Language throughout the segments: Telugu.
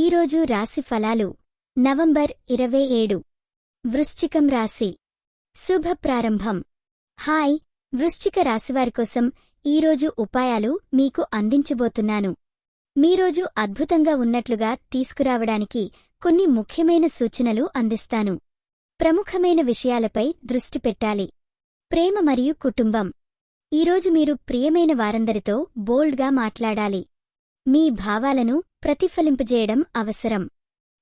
ఈరోజు రాశి ఫలాలు నవంబర్ 27 వృశ్చికం రాశి శుభ ప్రారంభం. హాయ్ వృశ్చిక రాశివారి కోసం ఈరోజు ఉపాయాలు మీకు అందించబోతున్నాను. మీరోజు అద్భుతంగా ఉన్నట్లుగా తీసుకురావడానికి కొన్ని ముఖ్యమైన సూచనలు అందిస్తాను. ప్రముఖమైన విషయాలపై దృష్టి పెట్టాలి. ప్రేమ మరియు కుటుంబం. ఈరోజు మీరు ప్రియమైన వారందరితో బోల్డ్గా మాట్లాడాలి. మీ భావాలను ప్రతిఫలింపజేయడం అవసరం.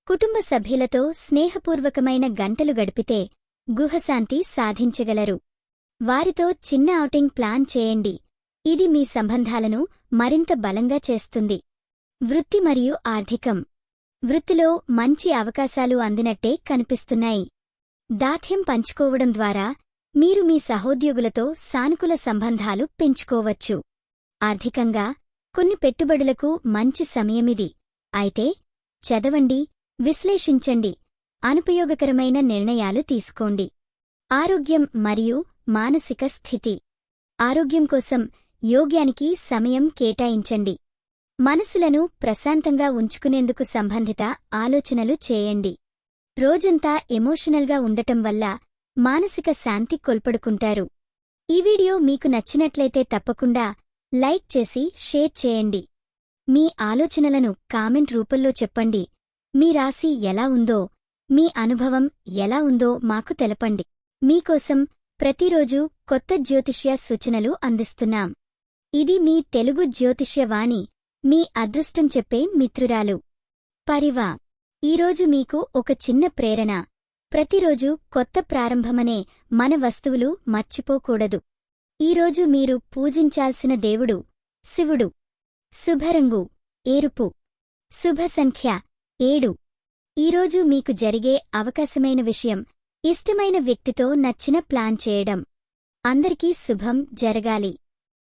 కుటుంబ సభ్యులతో స్నేహపూర్వకమైన గంటలు గడిపితే గుహశాంతి సాధించగలరు. వారితో చిన్న ఔటింగ్ ప్లాన్ చేయండి. ఇది మీ సంబంధాలను మరింత బలంగా చేస్తుంది. వృత్తి మరియు ఆర్థికం. వృత్తిలో మంచి అవకాశాలు అందినట్టే కనిపిస్తున్నాయి. దాథ్యం పంచుకోవడం ద్వారా మీరు మీ సహోద్యోగులతో సానుకూల సంబంధాలు పెంచుకోవచ్చు. ఆర్థికంగా కొన్ని పెట్టుబడులకు మంచి సమయమిది. అయితే చదవండి, విశ్లేషించండి, అనుపయోగకరమైన నిర్ణయాలు తీసుకోండి. ఆరోగ్యం మరియు మానసిక స్థితి. ఆరోగ్యం కోసం యోగ్యానికి సమయం కేటాయించండి. మనసులను ప్రశాంతంగా ఉంచుకునేందుకు సంబంధిత ఆలోచనలు చేయండి. రోజంతా ఎమోషనల్గా ఉండటం వల్ల మానసిక శాంతి కోల్పడుకుంటారు. ఈ వీడియో మీకు నచ్చినట్లయితే తప్పకుండా లైక్ చేసి షేర్ చేయండి. మీ ఆలోచనలను కామెంట్ రూపంలో చెప్పండి. మీ రాశి ఎలా ఉందో, మీ అనుభవం ఎలా ఉందో మాకు తెలపండి. మీకోసం ప్రతిరోజు కొత్త జ్యోతిష్య సూచనలు అందిస్తున్నాం. ఇది మీ తెలుగు జ్యోతిష్య వాణి, మీ అదృష్టం చెప్పే మిత్రురాలు పరివా. ఈరోజు మీకు ఒక చిన్న ప్రేరణ. ప్రతిరోజు కొత్త ప్రారంభమనే మన వస్తువులు మర్చిపోకూడదు. ఈరోజు మీరు పూజించాల్సిన దేవుడు శివుడు. శుభరంగు ఎరుపు. శుభ సంఖ్య 7. ఈరోజు మీకు జరిగే అవకాశమైన విషయం ఇష్టమైన వ్యక్తితో నచ్చిన ప్లాన్ చేయడం. అందరికీ శుభం జరగాలి.